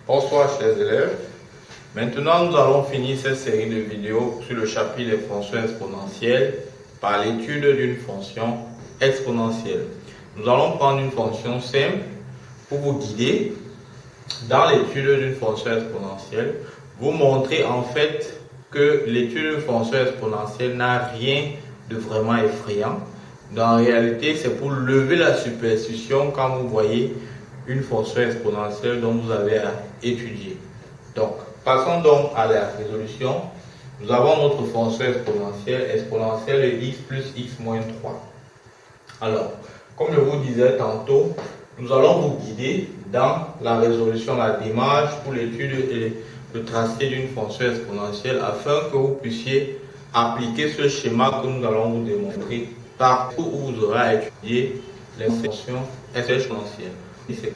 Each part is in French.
Bonsoir chers élèves. Maintenant nous allons finir cette série de vidéos sur le chapitre des fonctions exponentielles par l'étude d'une fonction exponentielle. Nous allons prendre une fonction simple pour vous guider dans l'étude d'une fonction exponentielle. Vous montrer en fait que l'étude d'une fonction exponentielle n'a rien de vraiment effrayant. En réalité, c'est pour lever la superstition quand vous voyez une fonction exponentielle dont vous avez à étudier. Donc, passons donc à la résolution. Nous avons notre fonction exponentielle de x plus x moins 3. Alors, comme je vous disais tantôt, nous allons vous guider dans la résolution, la démarche pour l'étude et le tracé d'une fonction exponentielle afin que vous puissiez appliquer ce schéma que nous allons vous démontrer partout où vous aurez à étudier les fonctions exponentielles.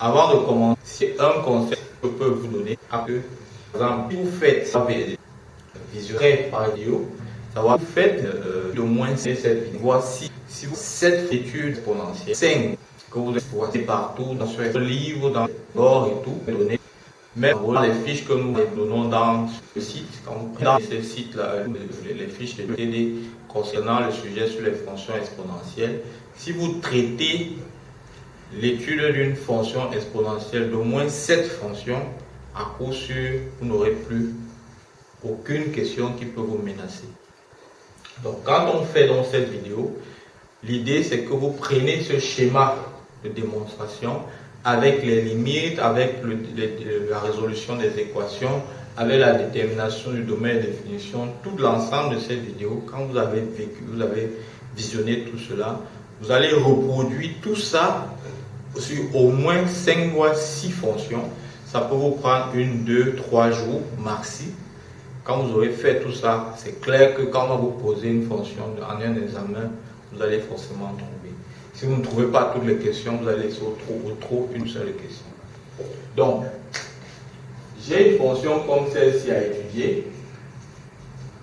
Avant de commencer, un conseil que je peux vous donner, par exemple, si vous faites visuel par vidéo, savoir vous faites de moins cette vidéo. Voici si vous cette étude exponentielle 5 que vous voyez partout dans ce livre, dans les bords et tout, donner même les fiches que nous donnons dans ce site. Quand vous prenez dans ce site-là, les fiches de TD concernant le sujet sur les fonctions exponentielles, si vous traitez l'étude d'une fonction exponentielle d'au moins 7 fonctions, à coup sûr, vous n'aurez plus aucune question qui peut vous menacer. Donc, quand on fait dans cette vidéo, l'idée c'est que vous prenez ce schéma de démonstration avec les limites, avec la résolution des équations, avec la détermination du domaine de définition, tout l'ensemble de cette vidéo, quand vous avez visionné tout cela, vous allez reproduire tout ça sur au moins 5 voire 6 fonctions. Ça peut vous prendre 1, 2, 3 jours maxi. Quand vous aurez fait tout ça, c'est clair que quand on va vous poser une fonction en un examen, vous allez forcément trouver. Si vous ne trouvez pas toutes les questions, vous allez laisser au trop une seule question. Donc, j'ai une fonction comme celle-ci à étudier.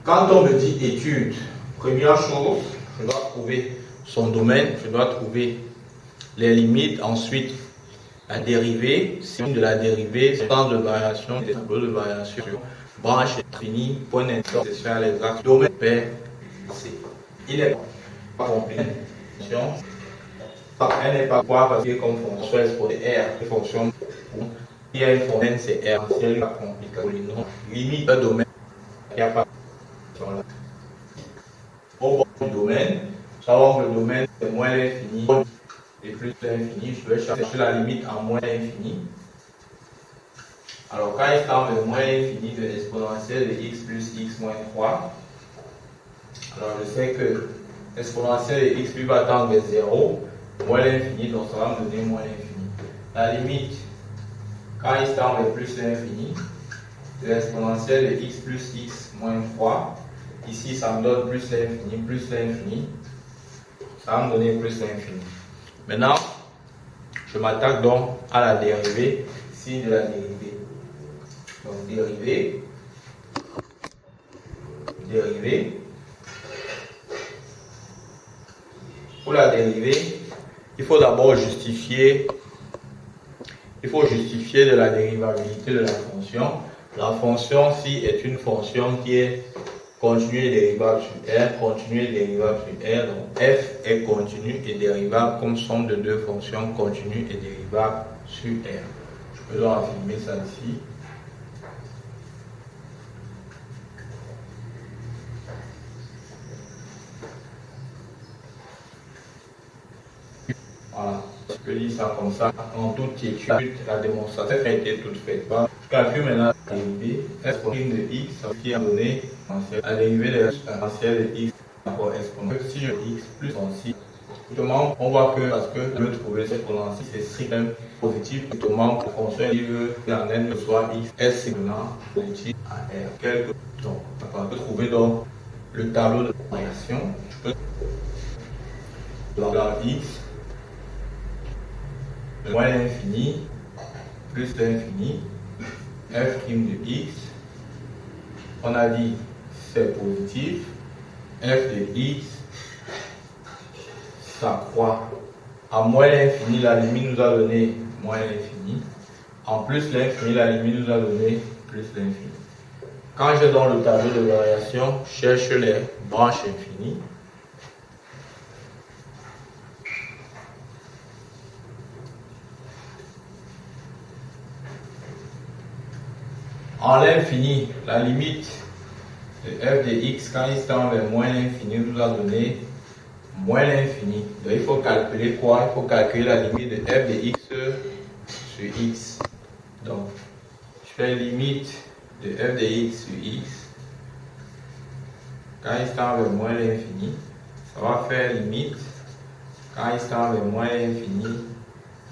Quand on me dit étude, première chose, je dois trouver son domaine, je dois trouver les limites, ensuite la dérivée, signe de la dérivée, temps de variation, des tableaux de variation, branche finie, point d'intersection à les axes, domaine P, C. Il n'est pas compliqué. Elle n'est pas quoi parce que comme fonction exponentielle R, fonction il y a une fonction c'est R, c'est pas compliqué. Limite un domaine, il n'y a pas de là. Au bord du domaine, savoir que le domaine c'est moins l'infini et plus l'infini, je vais chercher la limite en moins l'infini. Alors quand il tend vers moins l'infini de l'exponentielle de x plus x moins 3, alors je sais que l'exponentielle de x plus va tendre vers 0, moins l'infini, donc ça va me donner moins l'infini. La limite, quand il tend vers plus l'infini, de l'exponentielle de x plus x moins 3, ici ça me donne plus l'infini, ça va me donner plus l'infini. Maintenant, je m'attaque donc à la dérivée, signe de la dérivée. Donc dérivée. Pour la dérivée, il faut d'abord justifier de la dérivabilité de la fonction. La fonction ci est une fonction qui est continue et dérivable sur R, continue et dérivable sur R. Donc f est continu et dérivable comme somme de deux fonctions continues et dérivables sur R. Je peux donc affirmer ça ici. Voilà, je peux dire ça comme ça. En toute étude, la démonstration a été toute faite. Je calcule maintenant la dérivée. Exponentielle de x, ça qui a donné la dérivée de l'exponentielle de x rapport exponentielle. Si je x plus aussi, justement, on voit que parce que je veux trouver cette exponentielle, c'est strictement positif. Justement, la fonction veut que la n soit x est strictement positif à r. Donc, on peut trouver donc le tableau de variation. Je peux dans x moins l'infini plus l'infini f' de x, on a dit c'est positif, f de x s'accroît à moins l'infini, la limite nous a donné moins l'infini, En plus l'infini, la limite nous a donné plus l'infini. Quand je dans le tableau de variation, je cherche les branches infinies. En l'infini, la limite de f de x quand il tend vers moins l'infini nous a donné moins l'infini. Donc il faut calculer quoi? Il faut calculer la limite de f de x sur x. Donc je fais limite de f de x sur x. Quand il tend vers moins l'infini, ça va faire limite quand il tend vers moins l'infini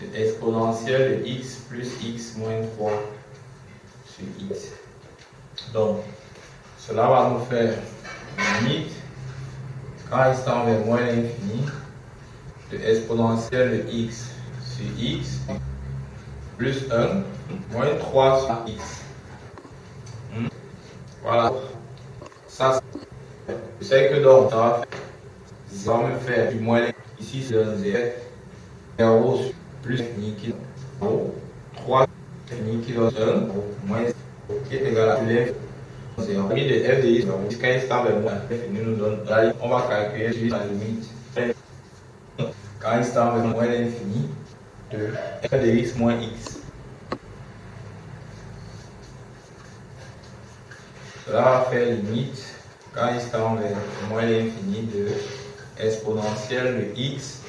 de exponentielle de x plus x moins 3 sur x. Donc cela va nous faire limite quand il tend vers moins l'infini de exponentielle de x sur x plus 1 moins 3 sur x. Voilà. Ça, je sais que donc ça va me faire du moins ici c'est un 0 plus infini qui donne 0, 3 infini qui donne 1 moins 0 qui est égal à l'infini. C'est un limite de f de x, quand il tend vers moins l'infini nous donne, on va calculer la limite quand il tend vers moins l'infini de f de x moins x. Cela va faire limite quand il tend vers moins l'infini de exponentielle de x